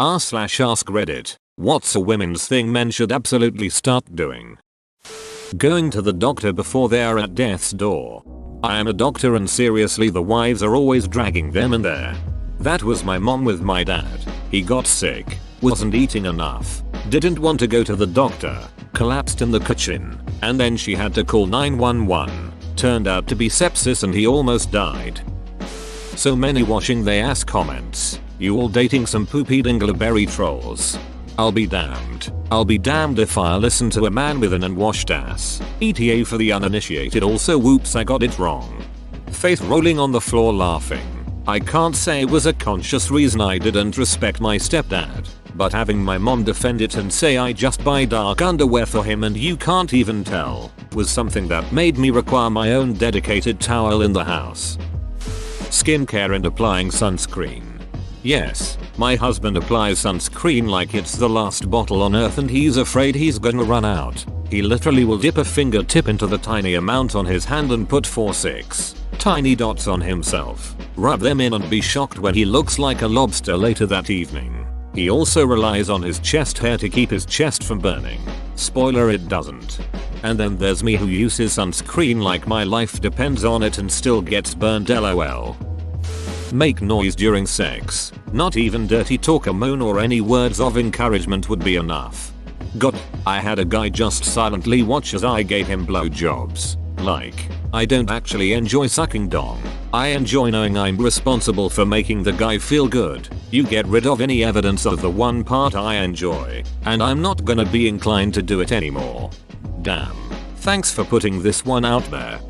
r/ask Reddit. What's a women's thing men should absolutely start doing? Going to the doctor before they are at death's door. I am a doctor and seriously the wives are always dragging them in there. That was my mom with my dad. He got sick, wasn't eating enough, didn't want to go to the doctor, collapsed in the kitchen, and then she had to call 911. Turned out to be sepsis and he almost died. So many washing they ass comments. You all dating some poopy dingleberry trolls. I'll be damned. I'll be damned if I listen to a man with an unwashed ass. ETA for the uninitiated. Also whoops, I got it wrong. Faith rolling on the floor laughing. I can't say it was a conscious reason I didn't respect my stepdad, but having my mom defend it and say I just buy dark underwear for him and you can't even tell was something that made me require my own dedicated towel in the house. Skincare and applying sunscreen. Yes, my husband applies sunscreen like it's the last bottle on earth and he's afraid he's gonna run out. He literally will dip a fingertip into the tiny amount on his hand and put 4-6 tiny dots on himself, rub them in and be shocked when he looks like a lobster later that evening. He also relies on his chest hair to keep his chest from burning. Spoiler, it doesn't. And then there's me who uses sunscreen like my life depends on it and still gets burned, lol. Make noise during sex. Not even dirty talk, a moan or any words of encouragement would be enough. I had a guy just silently watch as I gave him blowjobs. Like, I don't actually enjoy sucking dong. I enjoy knowing I'm responsible for making the guy feel good. You get rid of any evidence of the one part I enjoy, and I'm not gonna be inclined to do it anymore. Damn. Thanks for putting this one out there.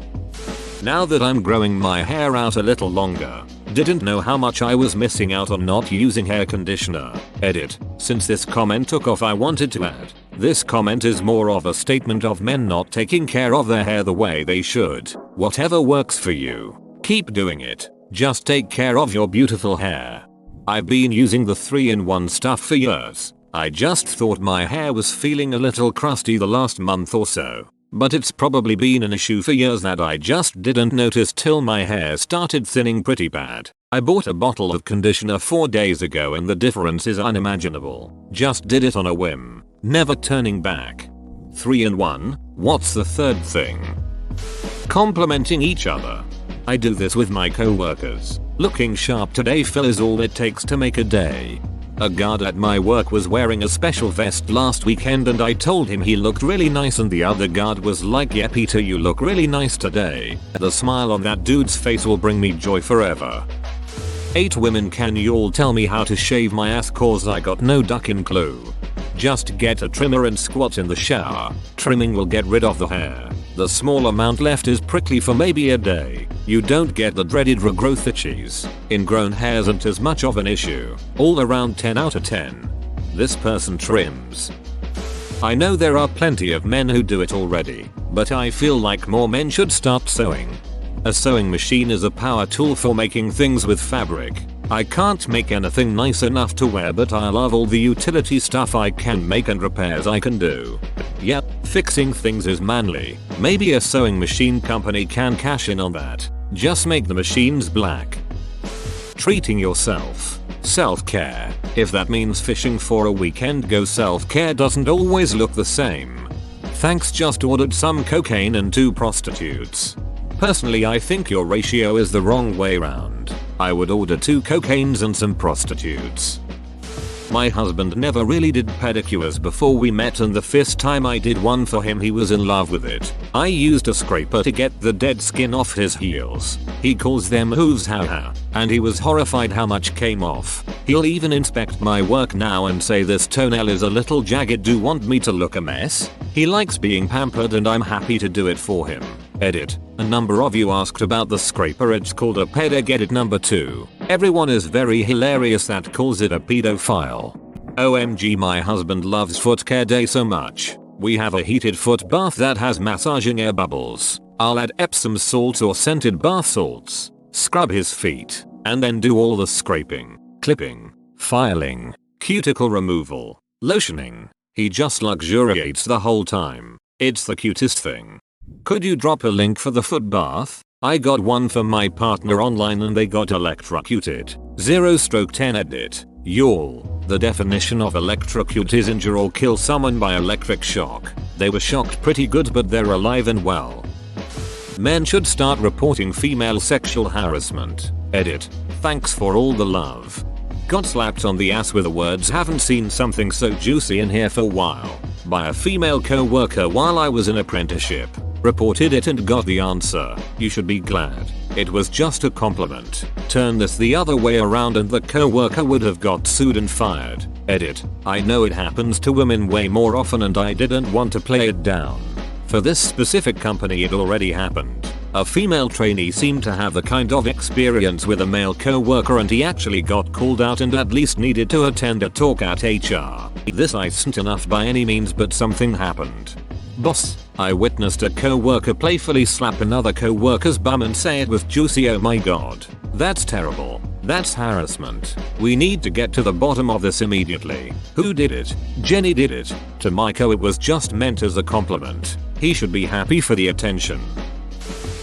Now that I'm growing my hair out a little longer, didn't know how much I was missing out on not using hair conditioner. Edit. Since this comment took off, I wanted to add. This comment is more of a statement of men not taking care of their hair the way they should. Whatever works for you, keep doing it. Just take care of your beautiful hair. I've been using the 3-in-1 stuff for years. I just thought my hair was feeling a little crusty the last month or so. But it's probably been an issue for years that I just didn't notice till my hair started thinning pretty bad. I bought a bottle of conditioner 4 days ago and the difference is unimaginable. Just did it on a whim, never turning back. 3-in-1, what's the third thing? Complimenting each other. I do this with my co-workers. Looking sharp today, Phil, is all it takes to make a day. A guard at my work was wearing a special vest last weekend and I told him he looked really nice and the other guard was like, yeah Peter, you look really nice today. The smile on that dude's face will bring me joy forever. 8 women, can you all tell me how to shave my ass cause I got no ducking clue. Just get a trimmer and squat in the shower. Trimming will get rid of the hair. The small amount left is prickly for maybe a day. You don't get the dreaded regrowth itchies. Ingrown hair isn't as much of an issue. All around 10 out of 10. This person trims. I know there are plenty of men who do it already, but I feel like more men should start sewing. A sewing machine is a power tool for making things with fabric. I can't make anything nice enough to wear, but I love all the utility stuff I can make and repairs I can do. Yep, fixing things is manly. Maybe a sewing machine company can cash in on that. Just make the machines black. Treating yourself. Self-care. If that means fishing for a weekend, go. Self-care doesn't always look the same. Thanks, just ordered some cocaine and 2 prostitutes. Personally, I think your ratio is the wrong way round. I would order 2 cocaines and some prostitutes. My husband never really did pedicures before we met, and the first time I did one for him he was in love with it. I used a scraper to get the dead skin off his heels. He calls them hooves, haha. And he was horrified how much came off. He'll even inspect my work now and say this toenail is a little jagged, do want me to look a mess? He likes being pampered and I'm happy to do it for him. Edit. A number of you asked about the scraper, it's called a ped. Edit number 2. Everyone is very hilarious that calls it a pedophile. OMG, my husband loves foot care day so much. We have a heated foot bath that has massaging air bubbles. I'll add Epsom salts or scented bath salts, scrub his feet, and then do all the scraping, clipping, filing, cuticle removal, lotioning. He just luxuriates the whole time. It's the cutest thing. Could you drop a link for the foot bath? I got one for my partner online and they got electrocuted. 0/10 edit. Y'all, The definition of electrocute is injure or kill someone by electric shock. They were shocked pretty good, but they're alive and well. Men should start reporting female sexual harassment. Edit. Thanks for all the love. Got slapped on the ass with the words "haven't seen something so juicy in here for a while" by a female co-worker while I was in apprenticeship. Reported it and got the answer, "You should be glad. It was just a compliment." Turn this the other way around and the co-worker would have got sued and fired. Edit. I know it happens to women way more often and I didn't want to play it down. For this specific company it already happened. A female trainee seemed to have the kind of experience with a male co-worker and he actually got called out and at least needed to attend a talk at HR. This isn't enough by any means, but something happened. Boss, I witnessed a co-worker playfully slap another co-worker's bum and say it was juicy. Oh my god. That's terrible. That's harassment. We need to get to the bottom of this immediately. Who did it? Jenny did it. To Miko it was just meant as a compliment. He should be happy for the attention.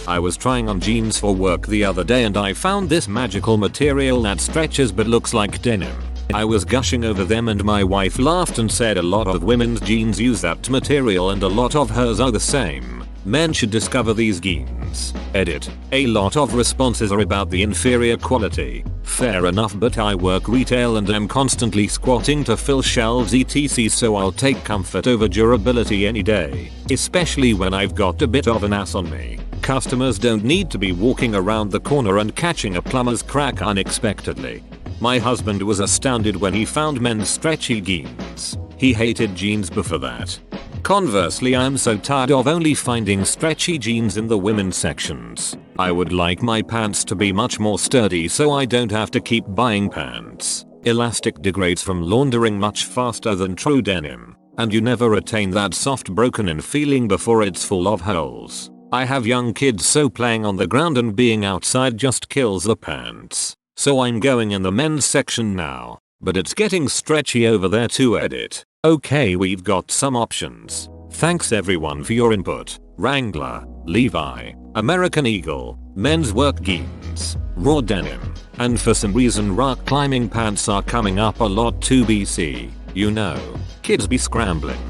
I was trying on jeans for work the other day and I found this magical material that stretches but looks like denim. I was gushing over them and my wife laughed and said a lot of women's jeans use that material and a lot of hers are the same. Men should discover these jeans. Edit. A lot of responses are about the inferior quality. Fair enough, but I work retail and am constantly squatting to fill shelves etc, so I'll take comfort over durability any day. Especially when I've got a bit of an ass on me. Customers don't need to be walking around the corner and catching a plumber's crack unexpectedly. My husband was astounded when he found men's stretchy jeans. He hated jeans before that. Conversely, I'm so tired of only finding stretchy jeans in the women's sections. I would like my pants to be much more sturdy so I don't have to keep buying pants. Elastic degrades from laundering much faster than true denim, and you never retain that soft broken-in feeling before it's full of holes. I have young kids, so playing on the ground and being outside just kills the pants. So I'm going in the men's section now. But it's getting stretchy over there too. Edit. Okay, we've got some options. Thanks everyone for your input. Wrangler, Levi, American Eagle, men's work jeans, raw denim, and for some reason rock climbing pants are coming up a lot too. BC. You know, kids be scrambling.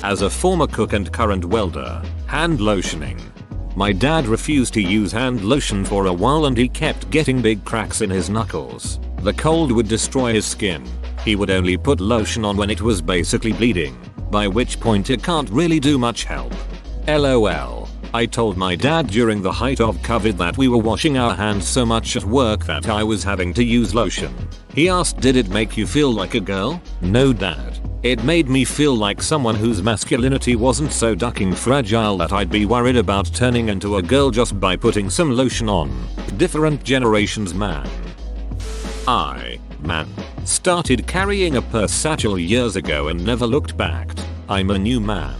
As a former cook and current welder, hand lotioning. My dad refused to use hand lotion for a while and he kept getting big cracks in his knuckles. The cold would destroy his skin. He would only put lotion on when it was basically bleeding, by which point it can't really do much help. LOL. I told my dad during the height of COVID that we were washing our hands so much at work that I was having to use lotion. He asked, "Did it make you feel like a girl?" "No, Dad. It made me feel like someone whose masculinity wasn't so ducking fragile that I'd be worried about turning into a girl just by putting some lotion on." Different generations, man. Started carrying a purse satchel years ago and never looked back. I'm a new man.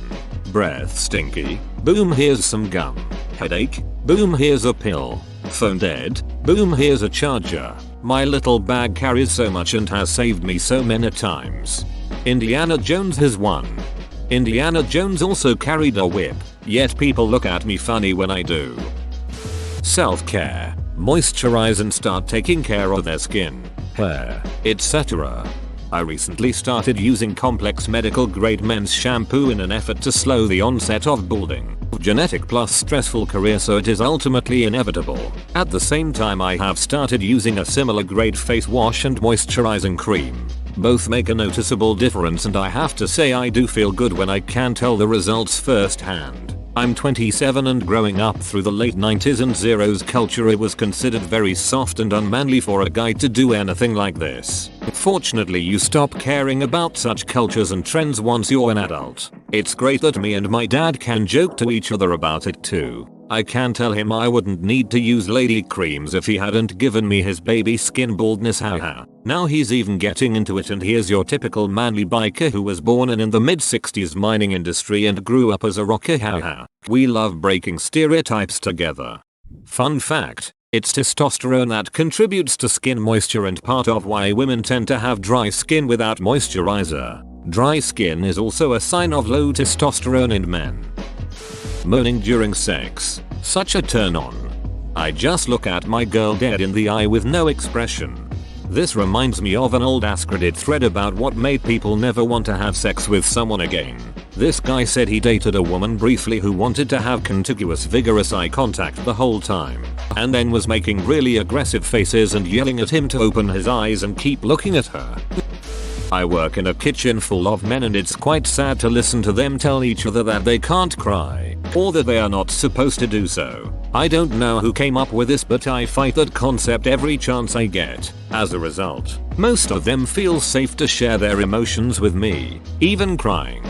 Breath stinky? Boom, here's some gum. Headache? Boom, here's a pill. Phone dead? Boom, here's a charger. My little bag carries so much and has saved me so many times. Indiana Jones has won. Indiana Jones also carried a whip, yet people look at me funny when I do. Self-care. Moisturize and start taking care of their skin, hair, etc. I recently started using complex medical grade men's shampoo in an effort to slow the onset of balding. Genetic plus stressful career, so it is ultimately inevitable. At the same time, I have started using a similar grade face wash and moisturizing cream. Both make a noticeable difference and I have to say I do feel good when I can tell the results firsthand. I'm 27 and growing up through the late 90s and zeros culture, it was considered very soft and unmanly for a guy to do anything like this. Fortunately, you stop caring about such cultures and trends once you're an adult. It's great that me and my dad can joke to each other about it too. I can tell him I wouldn't need to use lady creams if he hadn't given me his baby skin baldness, haha. Now he's even getting into it, and here's your typical manly biker who was born in the mid-60s mining industry and grew up as a rocker, haha. We love breaking stereotypes together. Fun fact, it's testosterone that contributes to skin moisture and part of why women tend to have dry skin without moisturizer. Dry skin is also a sign of low testosterone in men. Moaning during sex. Such a turn on. I just look at my girl dead in the eye with no expression. This reminds me of an old Ask Reddit thread about what made people never want to have sex with someone again. This guy said he dated a woman briefly who wanted to have contiguous vigorous eye contact the whole time, and then was making really aggressive faces and yelling at him to open his eyes and keep looking at her. I work in a kitchen full of men and it's quite sad to listen to them tell each other that they can't cry, or that they are not supposed to do so. I don't know who came up with this, but I fight that concept every chance I get. As a result, most of them feel safe to share their emotions with me, even crying.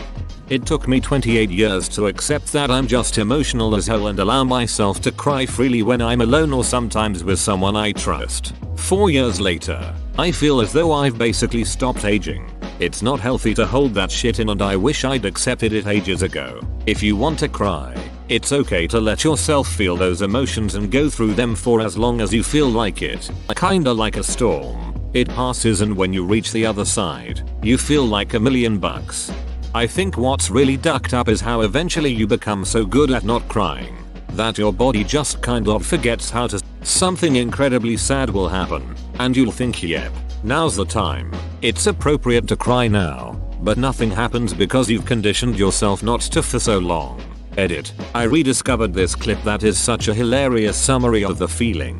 It took me 28 years to accept that I'm just emotional as hell and allow myself to cry freely when I'm alone or sometimes with someone I trust. 4 years later, I feel as though I've basically stopped aging. It's not healthy to hold that shit in and I wish I'd accepted it ages ago. If you want to cry, it's okay to let yourself feel those emotions and go through them for as long as you feel like it. Kinda like a storm. It passes and when you reach the other side, you feel like $1,000,000. I think what's really ducked up is how eventually you become so good at not crying that your body just kind of forgets how to. Something incredibly sad will happen, and you'll think, yep, now's the time. It's appropriate to cry now, but nothing happens because you've conditioned yourself not to for so long. Edit. I rediscovered this clip that is such a hilarious summary of the feeling.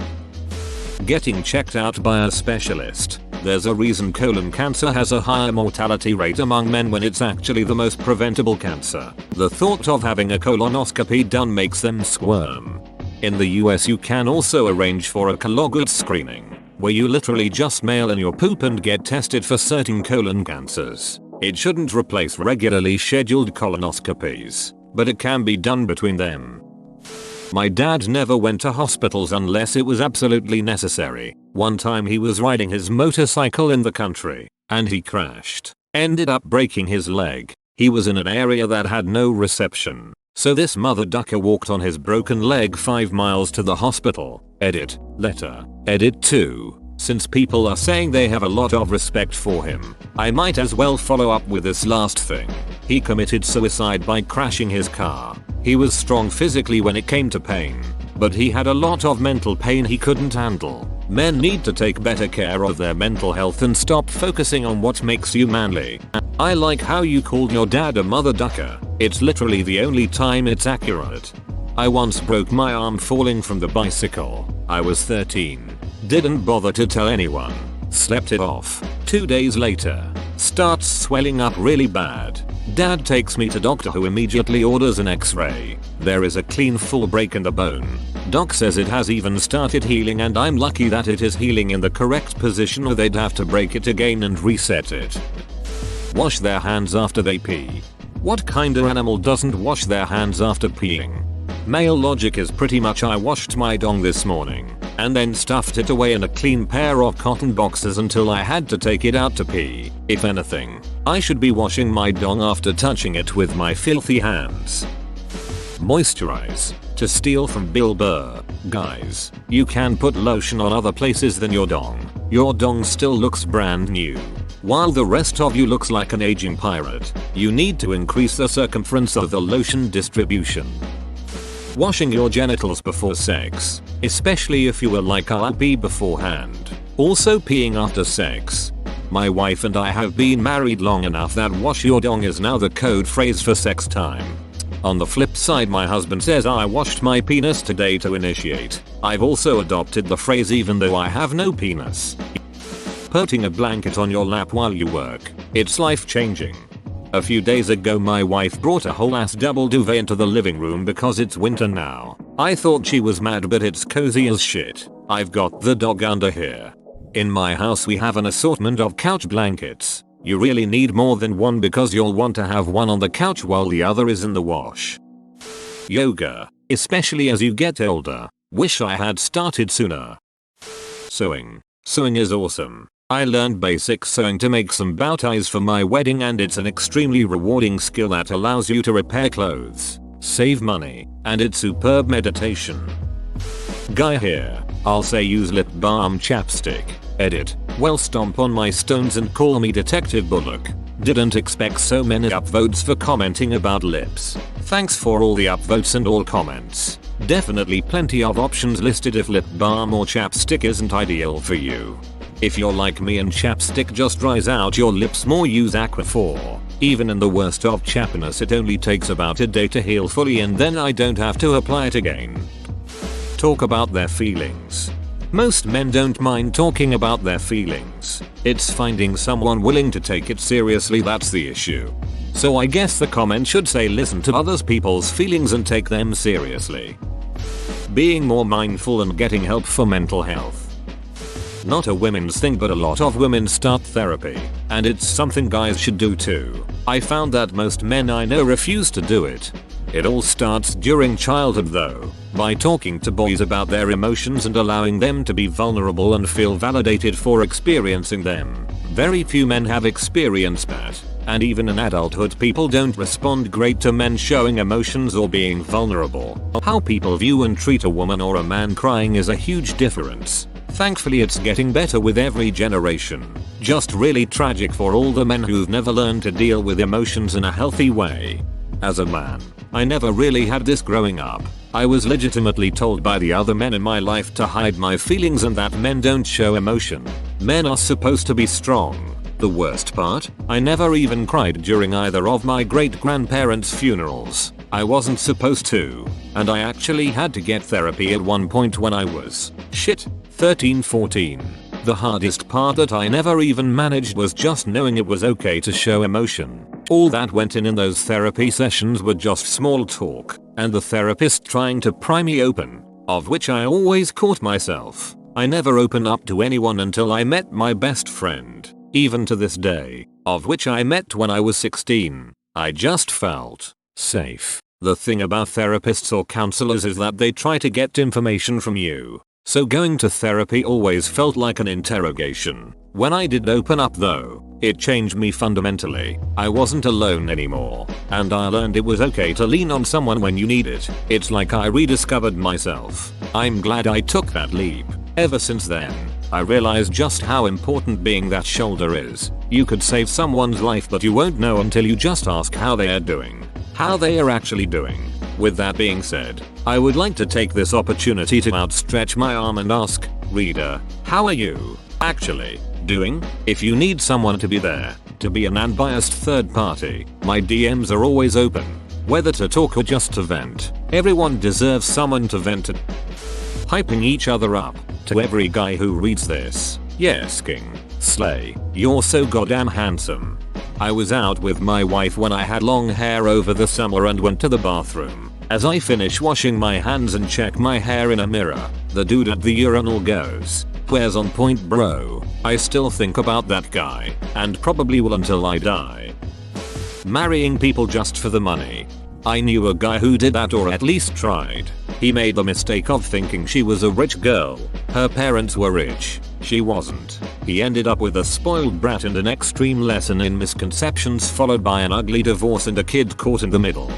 Getting checked out by a specialist. There's a reason colon cancer has a higher mortality rate among men when it's actually the most preventable cancer. The thought of having a colonoscopy done makes them squirm. In the US you can also arrange for a colon screening, where you literally just mail in your poop and get tested for certain colon cancers. It shouldn't replace regularly scheduled colonoscopies, but it can be done between them. My dad never went to hospitals unless it was absolutely necessary. One time he was riding his motorcycle in the country, and he crashed. Ended up breaking his leg. He was in an area that had no reception, so this mother ducker walked on his broken leg 5 miles to the hospital. Edit. Letter. Edit 2. Since people are saying they have a lot of respect for him, I might as well follow up with this last thing. He committed suicide by crashing his car. He was strong physically when it came to pain, but he had a lot of mental pain he couldn't handle. Men need to take better care of their mental health and stop focusing on what makes you manly. I like how you called your dad a mother ducker. It's literally the only time it's accurate. I once broke my arm falling from the bicycle. I was 13. Didn't bother to tell anyone. Slept it off. 2 days later, starts swelling up really bad. Dad takes me to doctor who immediately orders an x-ray. There is a clean full break in the bone. Doc says it has even started healing and I'm lucky that it is healing in the correct position or they'd have to break it again and reset it. Wash their hands after they pee. What kind of animal doesn't wash their hands after peeing? Male logic is pretty much I washed my dong this morning and then stuffed it away in a clean pair of cotton boxes until I had to take it out to pee. If anything, I should be washing my dong after touching it with my filthy hands. Moisturize. To steal from Bill Burr, guys, you can put lotion on other places than your dong. Your dong still looks brand new, while the rest of you looks like an aging pirate. You need to increase the circumference of the lotion distribution. Washing your genitals before sex, especially if you were like I'll pee beforehand. Also peeing after sex. My wife and I have been married long enough that wash your dong is now the code phrase for sex time. On the flip side, my husband says I washed my penis today to initiate. I've also adopted the phrase even though I have no penis. Putting a blanket on your lap while you work. It's life changing. A few days ago my wife brought a whole ass double duvet into the living room because it's winter now. I thought she was mad but it's cozy as shit. I've got the dog under here. In my house we have an assortment of couch blankets. You really need more than one because you'll want to have one on the couch while the other is in the wash. Yoga, especially as you get older. Wish I had started sooner. Sewing. Sewing is awesome. I learned basic sewing to make some bow ties for my wedding and it's an extremely rewarding skill that allows you to repair clothes, save money, and it's superb meditation. Guy here, I'll say use lip balm chapstick. Edit. Well, stomp on my stones and call me Detective Bullock. Didn't expect so many upvotes for commenting about lips. Thanks for all the upvotes and all comments. Definitely plenty of options listed if lip balm or chapstick isn't ideal for you. If you're like me and chapstick just dries out your lips more, use Aquaphor. Even in the worst of chappiness, it only takes about a day to heal fully, and then I don't have to apply it again. Talk about their feelings. Most men don't mind talking about their feelings. It's finding someone willing to take it seriously that's the issue. So I guess the comment should say listen to others people's feelings and take them seriously. Being more mindful and getting help for mental health. Not a women's thing, but a lot of women start therapy, and it's something guys should do too. I found that most men I know refuse to do it. It all starts during childhood though, by talking to boys about their emotions and allowing them to be vulnerable and feel validated for experiencing them. Very few men have experienced that, and even in adulthood people don't respond great to men showing emotions or being vulnerable. How people view and treat a woman or a man crying is a huge difference. Thankfully it's getting better with every generation. Just really tragic for all the men who've never learned to deal with emotions in a healthy way. As a man, I never really had this growing up. I was legitimately told by the other men in my life to hide my feelings and that men don't show emotion. Men are supposed to be strong. The worst part, I never even cried during either of my great-grandparents' funerals. I wasn't supposed to, and I actually had to get therapy at one point when I was 13-14. The hardest part that I never even managed was just knowing it was okay to show emotion. All that went in those therapy sessions were just small talk, and the therapist trying to pry me open, of which I always caught myself. I never opened up to anyone until I met my best friend, even to this day, of which I met when I was 16. I just felt safe. The thing about therapists or counselors is that they try to get information from you. So going to therapy always felt like an interrogation. When I did open up though, it changed me fundamentally. I wasn't alone anymore, and I learned it was okay to lean on someone when you need it. It's like I rediscovered myself. I'm glad I took that leap. Ever since then, I realized just how important being that shoulder is. You could save someone's life, but you won't know until you just ask how they are doing. How they are actually doing. With that being said, I would like to take this opportunity to outstretch my arm and ask, reader, how are you actually doing? If you need someone to be there, to be an unbiased third party, my DMs are always open. Whether to talk or just to vent, everyone deserves someone to vent to. Hyping each other up, to every guy who reads this, yes king, slay, you're so goddamn handsome. I was out with my wife when I had long hair over the summer and went to the bathroom. As I finish washing my hands and check my hair in a mirror, the dude at the urinal goes, "Where's on point bro?" I still think about that guy, and probably will until I die. Marrying people just for the money. I knew a guy who did that, or at least tried. He made the mistake of thinking she was a rich girl. Her parents were rich. She wasn't. He ended up with a spoiled brat and an extreme lesson in misconceptions, followed by an ugly divorce and a kid caught in the middle.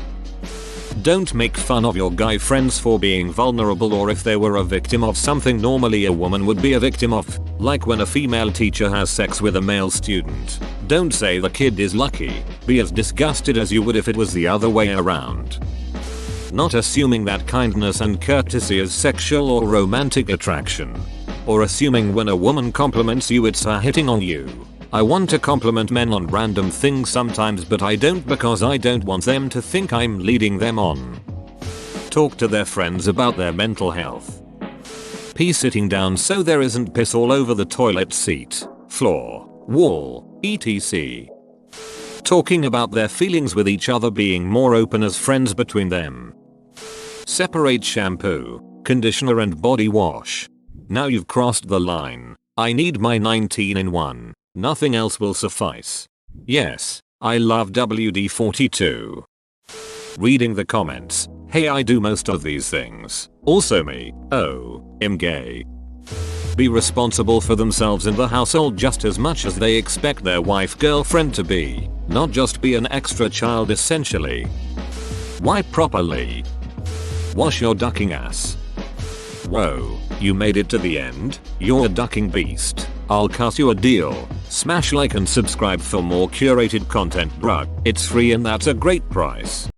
Don't make fun of your guy friends for being vulnerable, or if they were a victim of something normally a woman would be a victim of, like when a female teacher has sex with a male student. Don't say the kid is lucky. Be as disgusted as you would if it was the other way around. Not assuming that kindness and courtesy is sexual or romantic attraction. Or assuming when a woman compliments you it's her hitting on you. I want to compliment men on random things sometimes, but I don't, because I don't want them to think I'm leading them on. Talk to their friends about their mental health. Pee sitting down so there isn't piss all over the toilet seat, floor, wall, etc. Talking about their feelings with each other, being more open as friends between them. Separate shampoo, conditioner and body wash. Now you've crossed the line. I need my 19-in-1. Nothing else will suffice. Yes, I love WD-42. Reading the comments. Hey, I do most of these things. Also me. Oh, I'm gay. Be responsible for themselves in the household just as much as they expect their wife girlfriend to be. Not just be an extra child essentially. Wipe properly. Wash your ducking ass. Whoa, you made it to the end? You're a ducking beast. I'll cut you a deal. Smash like and subscribe for more curated content, bruh. It's free and that's a great price.